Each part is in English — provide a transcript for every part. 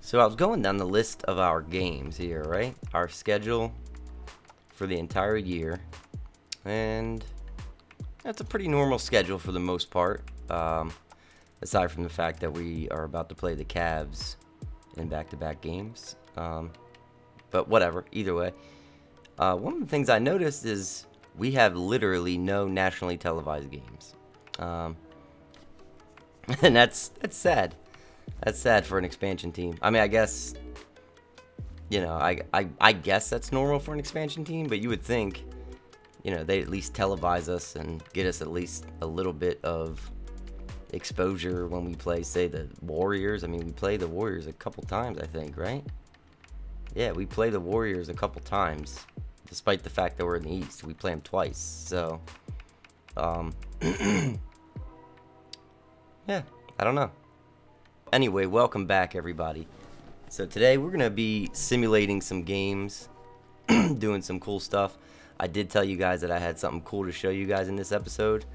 So I was going down the list of our games here, right? Our schedule for the entire year. And that's a pretty normal schedule for the most part. Aside from the fact that we are about to play the Cavs in back-to-back games. But whatever, either way. One of the things I noticed is we have literally no nationally televised games. And that's sad. That's sad for an expansion team. I mean, I guess, you know, I guess that's normal for an expansion team, but you would think, you know, they at least televise us and get us at least a little bit of exposure when we play, say, the Warriors. I mean, we play the Warriors a couple times, I think, right? Yeah, we play the Warriors a couple times, despite the fact that we're in the East. We play them twice, so, yeah, I don't know. Anyway, welcome back, everybody. So today we're going to be simulating some games, doing some cool stuff. I did tell you guys that I had something cool to show you guys in this episode.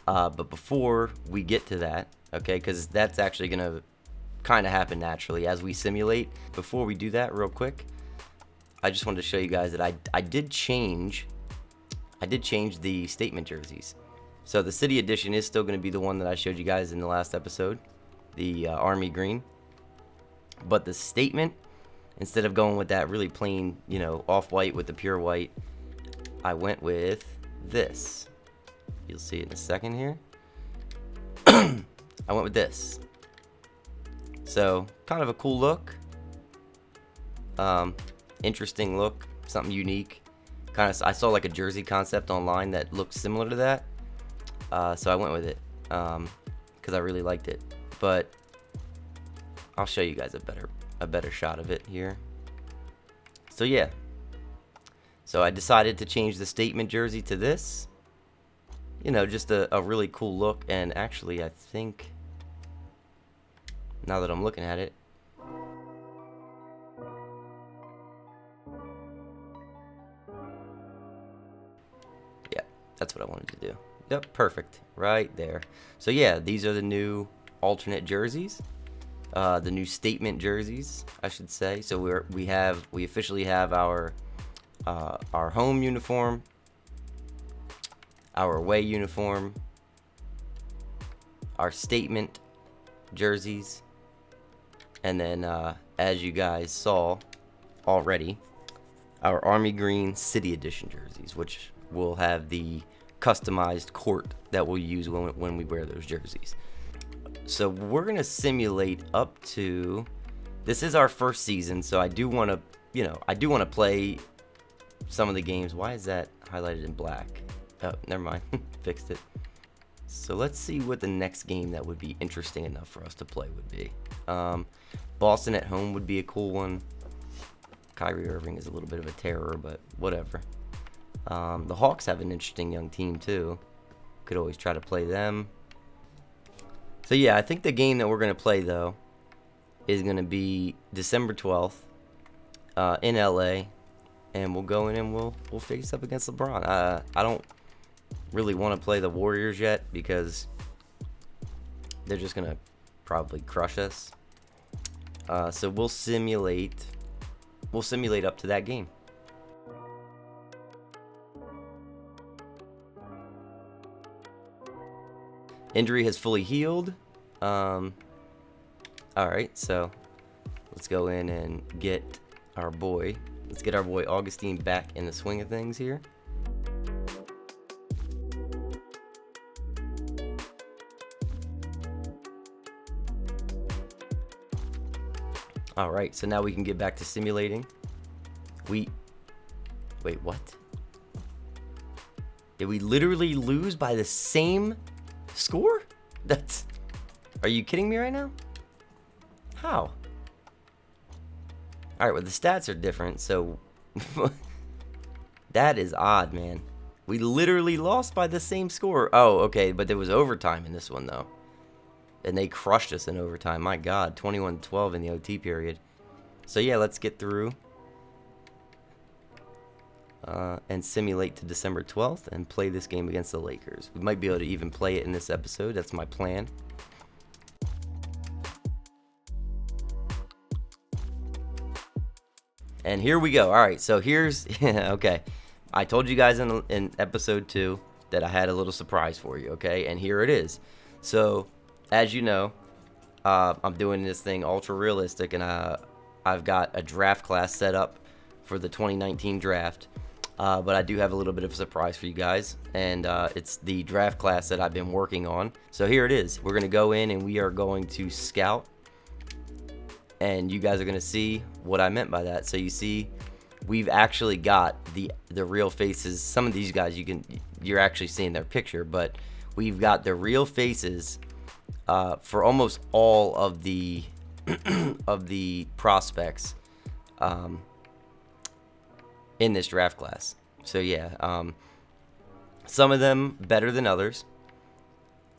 But before we get to that, okay, because that's actually going to kind of happen naturally as we simulate. Before we do that, real quick, I just wanted to show you guys that I did change the statement jerseys. So the City Edition is still going to be the one that I showed you guys in the last episode. The army green, but the statement, instead of going with that really plain, you know, off-white with the pure white, I went with this. You'll see it in a second here. I went with this. So kind of a cool look, interesting look, something unique. I saw like a jersey concept online that looked similar to that, so I went with it because I really liked it. But I'll show you guys a better shot of it here. So yeah. So I decided to change the statement jersey to this. You know, just a really cool look. And actually, I think, now that I'm looking at it, yeah, that's what I wanted to do. Yep, perfect. Right there. So yeah, these are the new alternate jerseys, the new statement jerseys, I should say. So we officially have our home uniform, our away uniform, our statement jerseys, and then as you guys saw already, our army green City Edition jerseys, which will have the customized court that we'll use when we wear those jerseys. So we're going to simulate up to, this is our first season, so I do want to, you know, play some of the games. Why is that highlighted in black? Oh, never mind. Fixed it. So let's see what the next game that would be interesting enough for us to play would be. Boston at home would be a cool one. Kyrie Irving is a little bit of a terror, but whatever. The Hawks have an interesting young team too. Could always try to play them. So yeah, I think the game that we're going to play, though, is going to be December 12th in LA. And we'll go in and we'll face up against LeBron. I don't really want to play the Warriors yet because they're just going to probably crush us. So we'll simulate up to that game. Injury has fully healed. Alright, so let's go in and get our boy. Let's get our boy Augustine back in the swing of things here. Alright, so now we can get back to simulating. Wait, what? Did we literally lose by the same score? Are you kidding me right now? How? Alright, well the stats are different, so that is odd, man. We literally lost by the same score. Oh, okay, but there was overtime in this one though. And they crushed us in overtime. My god, 21-12 in the OT period. So yeah, let's get through. and simulate to December 12th and play this game against the Lakers. We might be able to even play it in this episode. That's my plan. And here we go. All right, so here's okay. I told you guys in episode 2 that I had a little surprise for you, okay? And here it is. So, as you know, I'm doing this thing ultra realistic, and I've got a draft class set up for the 2019 draft. But I do have a little bit of a surprise for you guys, and it's the draft class that I've been working on. So here it is. We're going to go in and we are going to scout, and you guys are going to see what I meant by that. So you see, we've actually got the real faces. Some of these guys you're actually seeing their picture, but we've got the real faces for almost all of the of the prospects in this draft class. So yeah, some of them better than others,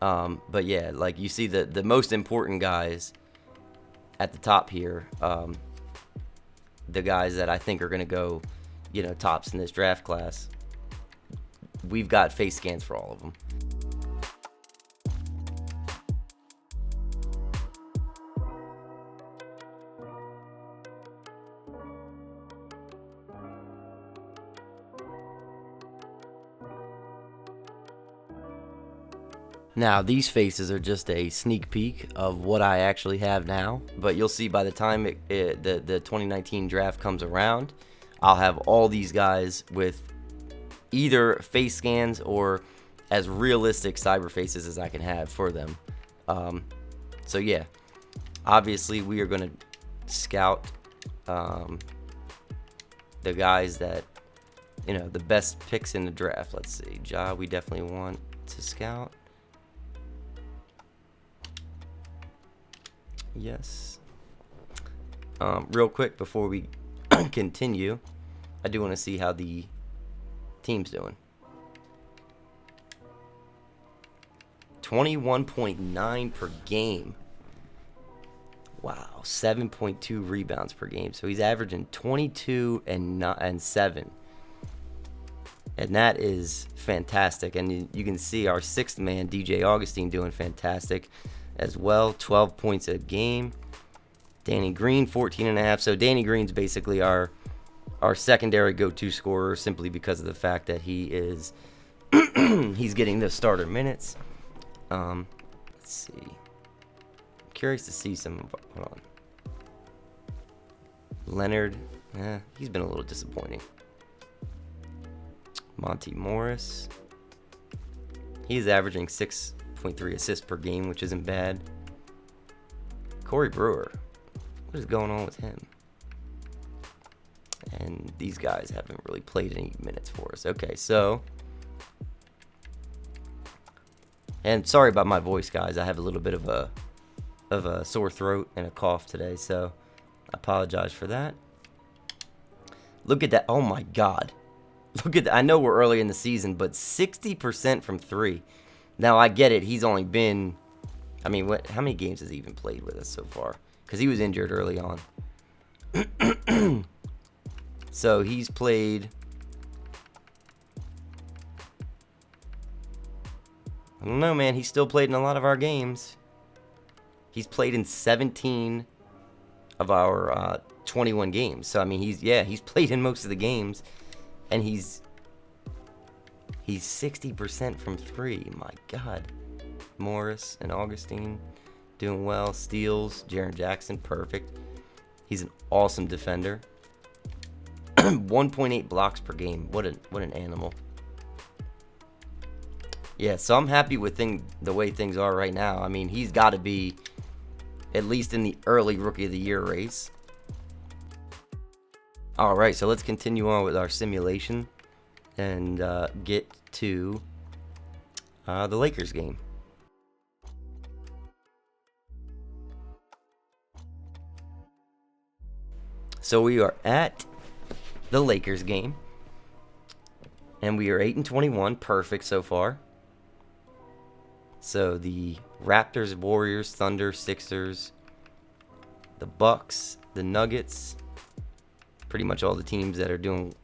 but yeah, like you see the most important guys at the top here, the guys that I think are going to go, tops in this draft class. We've got face scans for all of them. Now, these faces are just a sneak peek of what I actually have now, but you'll see by the time the 2019 draft comes around, I'll have all these guys with either face scans or as realistic cyber faces as I can have for them. So yeah, obviously we are going to scout the guys that, the best picks in the draft. Let's see, Ja, we definitely want to scout. Yes. Real quick before we continue, I do want to see how the team's doing. 21.9 per game. Wow, 7.2 rebounds per game. So he's averaging 22 and 7. And that is fantastic. And you can see our sixth man, DJ Augustine, doing fantastic as well. 12 points a game. Danny Green, 14.5. So Danny Green's basically our secondary go-to scorer, simply because of the fact that he is he's getting the starter minutes. Let's see. I'm curious to see some. Hold on. Leonard, he's been a little disappointing. Monty Morris, he's averaging 6.3 assists per game, which isn't bad. Corey Brewer, what is going on with him? And these guys haven't really played any minutes for us. Okay, so, and sorry about my voice, guys. I have a little bit of a sore throat and a cough today, so I apologize for that. Look at that! Oh my God, look at that! I know we're early in the season, but 60% from 3. Now I get it. He's only been, I mean, how many games has he even played with us so far? Because he was injured early on. So he's played, I don't know, man. He's still played in a lot of our games. He's played in 17 of our 21 games. So I mean, he's played in most of the games, and he's 60% from 3. My God. Morris and Augustine doing well. Steals. Jaren Jackson, perfect. He's an awesome defender. 1.8 blocks per game. What an animal. Yeah, so I'm happy with the way things are right now. I mean, he's got to be at least in the early Rookie of the Year race. All right, so let's continue on with our simulation and get to the Lakers game. So we are at the Lakers game, and we are 8-21, perfect so far. So the Raptors, Warriors, Thunder, Sixers, the Bucks, the Nuggets, pretty much all the teams that are doing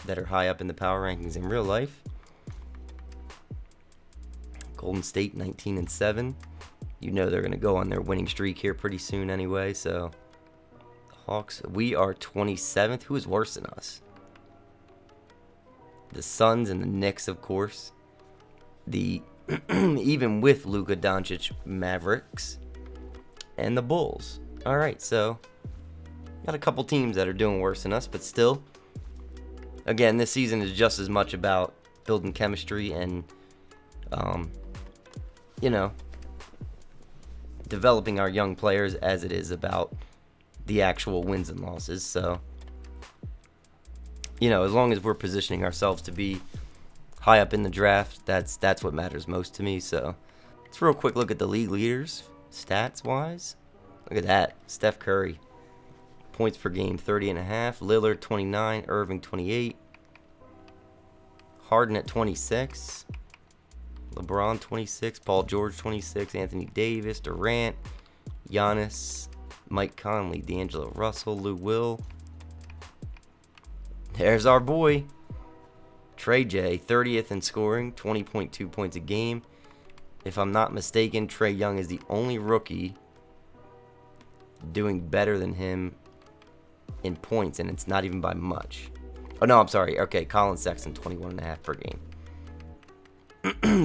that are high up in the power rankings in real life. Golden State 19-7. You know they're going to go on their winning streak here pretty soon anyway. So Hawks, we are 27th. Who is worse than us? The Suns and the Knicks, of course. The even with Luka Doncic Mavericks and the Bulls. All right, so got a couple teams that are doing worse than us, but still, again, this season is just as much about building chemistry and, developing our young players as it is about the actual wins and losses. So, as long as we're positioning ourselves to be high up in the draft, that's what matters most to me. So, let's real quick look at the league leaders, stats-wise. Look at that. Steph Curry, points per game, 30.5. Lillard, 29. Irving, 28. Harden at 26. LeBron, 26. Paul George, 26. Anthony Davis, Durant, Giannis, Mike Conley, D'Angelo Russell, Lou Will. There's our boy, Trey J, 30th in scoring, 20.2 points a game. If I'm not mistaken, Trae Young is the only rookie doing better than him in points, and it's not even by much. Oh, no, I'm sorry. Okay, Colin Sexton, 21.5 per game.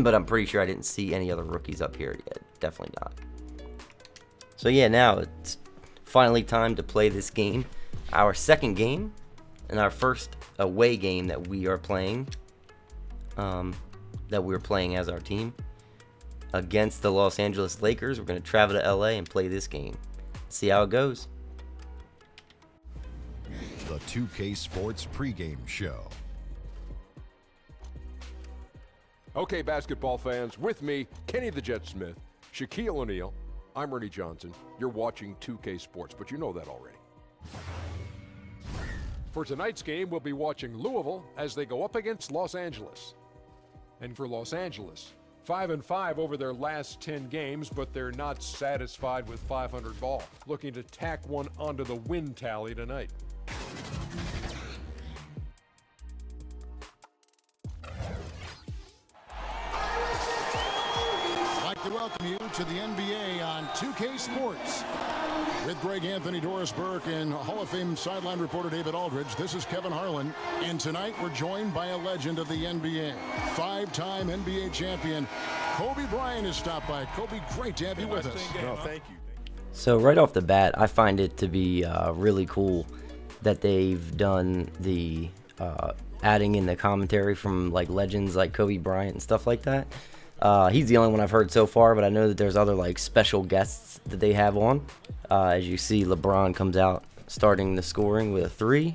But I'm pretty sure I didn't see any other rookies up here yet. Definitely not. So, yeah, now it's finally time to play this game. Our second game and our first away game that we are playing, as our team against the Los Angeles Lakers. We're going to travel to LA and play this game. See how it goes. The 2K Sports pregame show. Okay, basketball fans, with me, Kenny the Jet Smith, Shaquille O'Neal. I'm Ernie Johnson. You're watching 2K Sports, but you know that already. For tonight's game, we'll be watching Louisville as they go up against Los Angeles. And for Los Angeles, 5-5 over their last 10 games, but they're not satisfied with 500 ball. Looking to tack one onto the win tally tonight. I'd like to welcome you to the NBA on 2K Sports. With Greg Anthony, Doris Burke, and Hall of Fame sideline reporter David Aldridge, this is Kevin Harlan. And tonight we're joined by a legend of the NBA, five-time NBA champion, Kobe Bryant has stopped by. Kobe, great to have you with us. No, thank you. So right off the bat, I find it to be really cool that they've done the adding in the commentary from like legends like Kobe Bryant and stuff like that. He's the only one I've heard so far, but I know that there's other like special guests that they have on. As you see, LeBron comes out starting the scoring with a 3.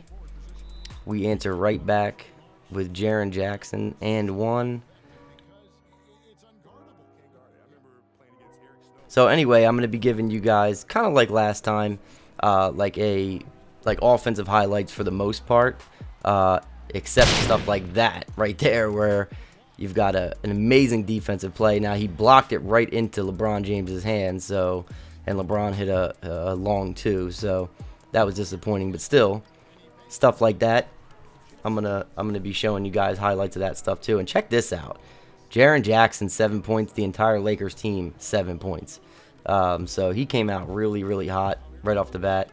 We answer right back with Jaren Jackson and 1. So anyway, I'm going to be giving you guys, kind of like last time, like offensive highlights for the most part, except stuff like that right there where you've got an amazing defensive play. Now, he blocked it right into LeBron James's hands, and LeBron hit a long 2, so that was disappointing. But still, stuff like that, I'm gonna be showing you guys highlights of that stuff too. And check this out. Jaren Jackson, 7 points. The entire Lakers team, 7 points. So he came out really, really hot right off the bat.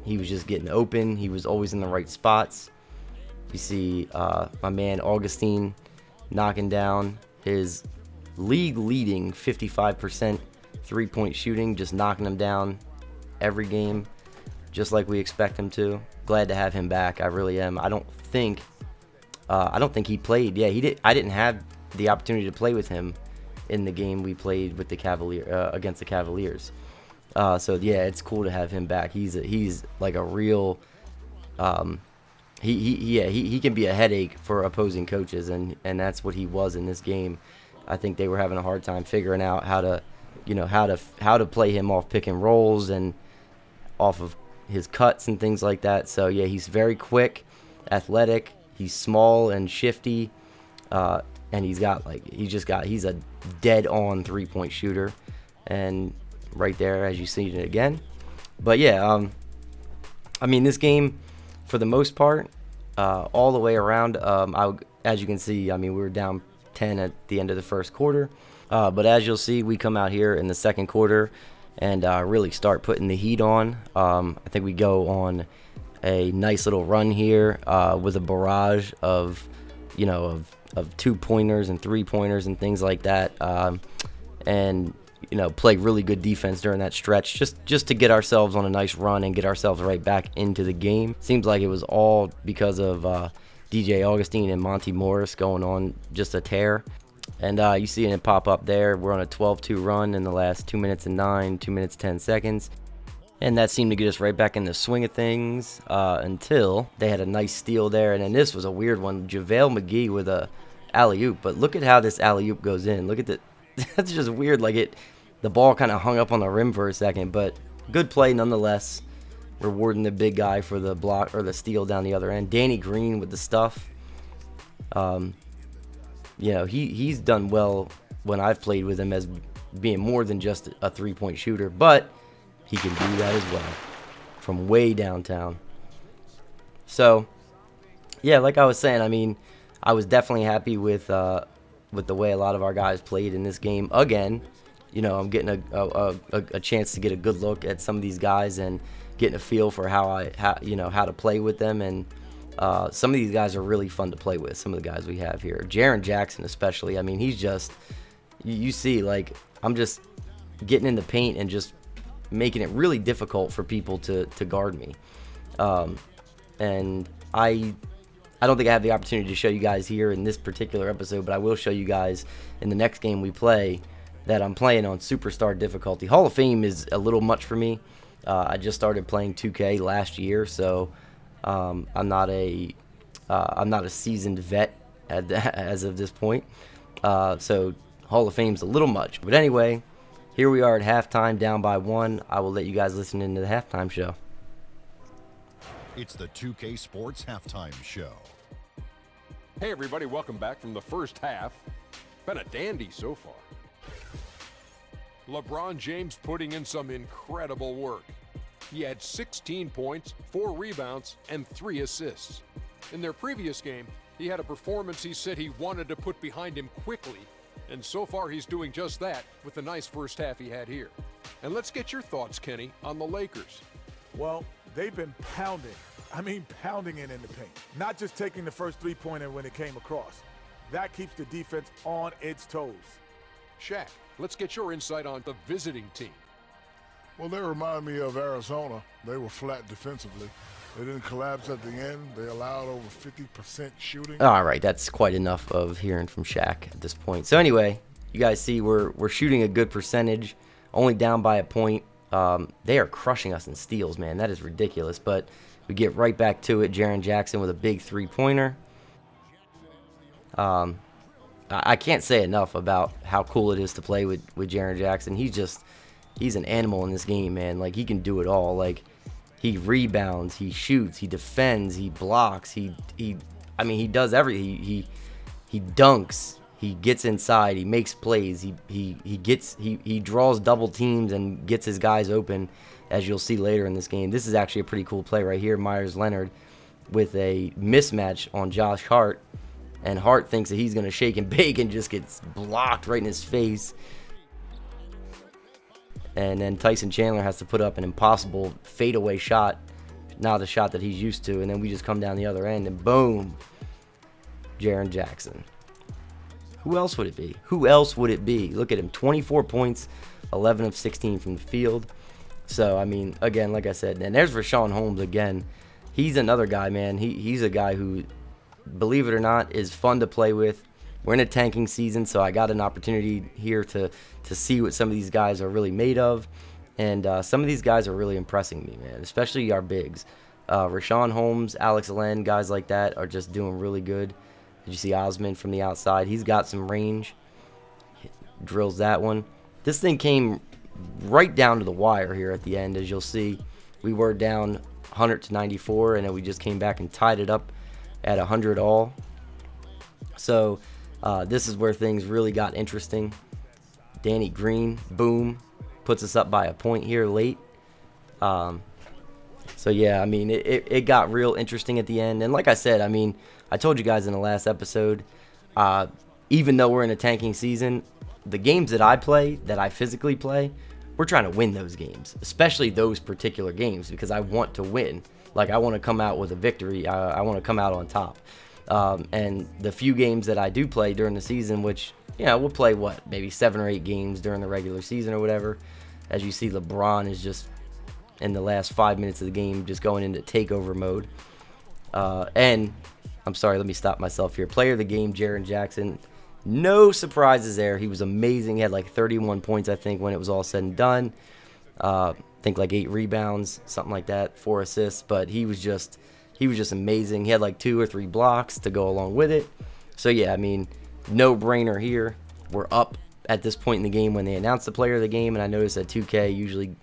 He was just getting open. He was always in the right spots. You see my man Augustine knocking down his league-leading 55% three-point shooting, just knocking him down every game, just like we expect him to. Glad to have him back. I really am. I don't think he played. Yeah, he did. I didn't have the opportunity to play with him in the game we played with the against the Cavaliers. So yeah, it's cool to have him back. He's like a real. He can be a headache for opposing coaches, and that's what he was in this game. I think they were having a hard time figuring out how to play him off pick and rolls and off of his cuts and things like that. So yeah, he's very quick, athletic. He's small and shifty, and he's a dead-on three-point shooter. And right there, as you see it again. But yeah, I mean, this game, for the most part, all the way around. As you can see, I mean, we were down 10 at the end of the first quarter. But as you'll see, we come out here in the second quarter and really start putting the heat on. I think we go on a nice little run here with a barrage of, of 2-pointers and 3-pointers and things like that. And play really good defense during that stretch just to get ourselves on a nice run and get ourselves right back into the game. Seems like it was all because of DJ Augustine and Monty Morris going on just a tear. And you see it pop up there. We're on a 12-2 run in the last 2 minutes and 2 minutes 10 seconds. And that seemed to get us right back in the swing of things until they had a nice steal there. And then this was a weird one. JaVale McGee with a alley-oop. But look at how this alley-oop goes in. Look at the that's just weird. Like the ball kind of hung up on the rim for a second. But good play nonetheless. Rewarding the big guy for the block or the steal down the other end. Danny Green with the stuff. He's done well when I've played with him as being more than just a 3-point shooter. But he can do that as well from way downtown. So, yeah, like I was saying, I mean, I was definitely happy with the way a lot of our guys played in this game. Again, I'm getting a chance to get a good look at some of these guys and getting a feel for how to play with them. And some of these guys are really fun to play with, some of the guys we have here. Jaren Jackson especially. I mean, he's just, you see, like, I'm just getting in the paint and just making it really difficult for people to guard me. And I don't think I have the opportunity to show you guys here in this particular episode, but I will show you guys in the next game we play that I'm playing on Superstar difficulty. Hall of Fame is a little much for me. I just started playing 2K last year, so I'm not a seasoned vet as of this point. So Hall of Fame's a little much. But anyway, here we are at halftime, down by 1. I will let you guys listen into the halftime show. It's the 2K Sports Halftime Show. Hey everybody, welcome back from the first half. Been a dandy so far. LeBron James putting in some incredible work. He had 16 points, 4 rebounds, and 3 assists. In their previous game, he had a performance he said he wanted to put behind him quickly, and so far he's doing just that with the nice first half he had here. And let's get your thoughts, Kenny, on the Lakers. Well, they've been pounding it in the paint. Not just taking the first 3-pointer when it came across. That keeps the defense on its toes. Shaq, let's get your insight on the visiting team. Well, they remind me of Arizona. They were flat defensively. They didn't collapse at the end. They allowed over 50% shooting. All right, that's quite enough of hearing from Shaq at this point. So anyway, you guys see we're shooting a good percentage, only down by a point. They are crushing us in steals, man. That is ridiculous. But we get right back to it. Jaren Jackson with a big 3-pointer. I can't say enough about how cool it is to play with Jaren Jackson. He's an animal in this game, man. Like, he can do it all. Like, he rebounds, he shoots, he defends, he blocks, he does everything. He dunks, he gets inside, he makes plays, he draws double teams and gets his guys open, as you'll see later in this game. This is actually a pretty cool play right here. Myers Leonard with a mismatch on Josh Hart, and Hart thinks that he's going to shake and bake and just gets blocked right in his face. And then Tyson Chandler has to put up an impossible fadeaway shot, not the shot that he's used to, and then we just come down the other end, and boom, Jaren Jackson. Who else would it be? Who else would it be? Look at him, 24 points, 11 of 16 from the field. So, I mean, again, like I said, and there's Rashawn Holmes again. He's another guy, man. He's a guy who, believe it or not, is fun to play with. We're in a tanking season, so I got an opportunity here to see what some of these guys are really made of. And some of these guys are really impressing me, man, especially our bigs. Rashawn Holmes, Alex Len, guys like that are just doing really good. Did you see Osman from the outside? He's got some range. Drills that one. This thing came right down to the wire here at the end. As you'll see, we were down 100 to 94, and then we just came back and tied it up at 100 all. So this is where things really got interesting. Danny Green, boom, puts us up by a point here late. So So yeah, I mean, it got real interesting at the end. And like I said, I mean, I told you guys in the last episode, even though we're in a tanking season, the games that I play, that I physically play, we're trying to win those games, especially those particular games, because I want to win. Like, I want to come out with a victory. I want to come out on top. And the few games that I do play during the season, which, you know, we'll play, maybe 7 or 8 games during the regular season or whatever. As you see, LeBron is just, in the last 5 minutes of the game, just going into takeover mode. And, I'm sorry, let me stop myself here. Player of the game, Jaren Jackson. No surprises there. He was amazing. He had like 31 points, I think, when it was all said and done. I think like 8 rebounds, something like that, 4 assists. But he was just amazing. He had like 2 or 3 blocks to go along with it. So yeah, I mean, no brainer here. We're up at this point in the game when they announce the player of the game, and I noticed that 2K usually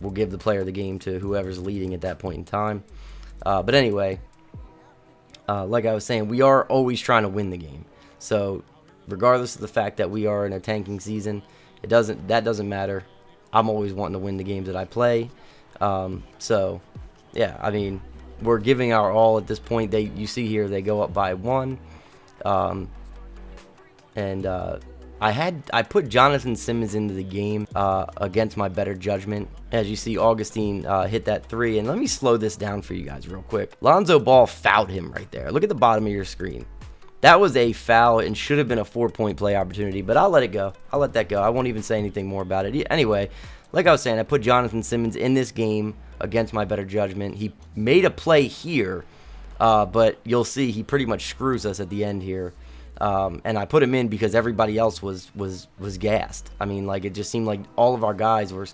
will give the player of the game to whoever's leading at that point in time. But anyway, like I was saying, we are always trying to win the game. So regardless of the fact that we are in a tanking season, that doesn't matter. I'm always wanting to win the games that I play. So yeah, I mean, we're giving our all at this point. You see here, they go up by 1. I put Jonathan Simmons into the game against my better judgment. As you see, Augustine hit that 3. And let me slow this down for you guys real quick. Lonzo Ball fouled him right there. Look at the bottom of your screen. That was a foul and should have been a 4-point play opportunity, but I'll let it go. I'll let that go. I won't even say anything more about it. Anyway, like I was saying, I put Jonathan Simmons in this game against my better judgment. He made a play here, but you'll see he pretty much screws us at the end here. And I put him in because everybody else was gassed. I mean, like, it just seemed like all of our guys were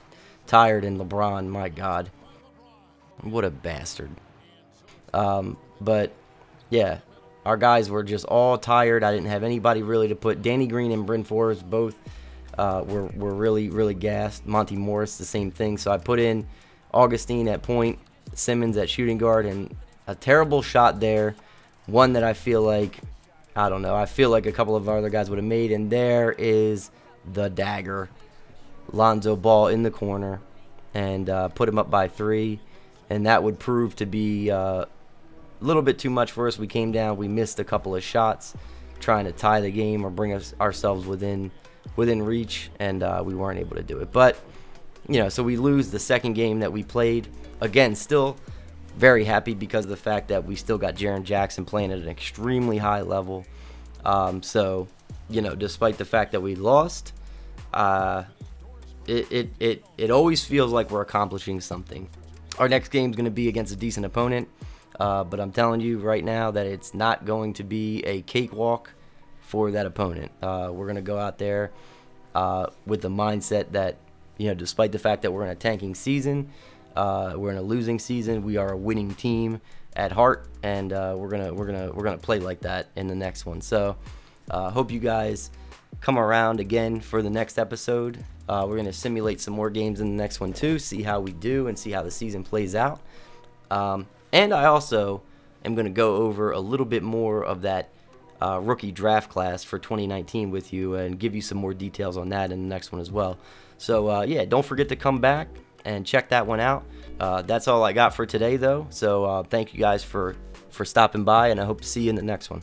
tired, and LeBron, my God, what a bastard. But yeah, our guys were just all tired. I didn't have anybody really to put. Danny Green and Bryn Forbes both were really, really gassed. Monty Morris, the same thing. So I put in Augustine at point, Simmons at shooting guard, and a terrible shot there. One that I feel like, I don't know, I feel like a couple of our other guys would have made. And there is the dagger. Lonzo Ball in the corner, and put him up by 3. And that would prove to be a little bit too much for us. We came down. We missed a couple of shots trying to tie the game or bring ourselves within reach, and we weren't able to do it. But, you know, so we lose the second game that we played. Again, still very happy because of the fact that we still got Jaren Jackson playing at an extremely high level. So, you know, despite the fact that we lost, it always feels like we're accomplishing something. Our next game is going to be against a decent opponent, but I'm telling you right now that it's not going to be a cakewalk for that opponent. We're going to go out there with the mindset that, you know, despite the fact that we're in a tanking season, we're in a losing season, we are a winning team at heart, and we're gonna play like that in the next one. So hope you guys come around again for the next episode. We're gonna simulate some more games in the next one too, see how we do and see how the season plays out. And I also am gonna go over a little bit more of that rookie draft class for 2019 with you and give you some more details on that in the next one as well. So yeah, don't forget to come back and check that one out. That's all I got for today though. So thank you guys for stopping by, and I hope to see you in the next one.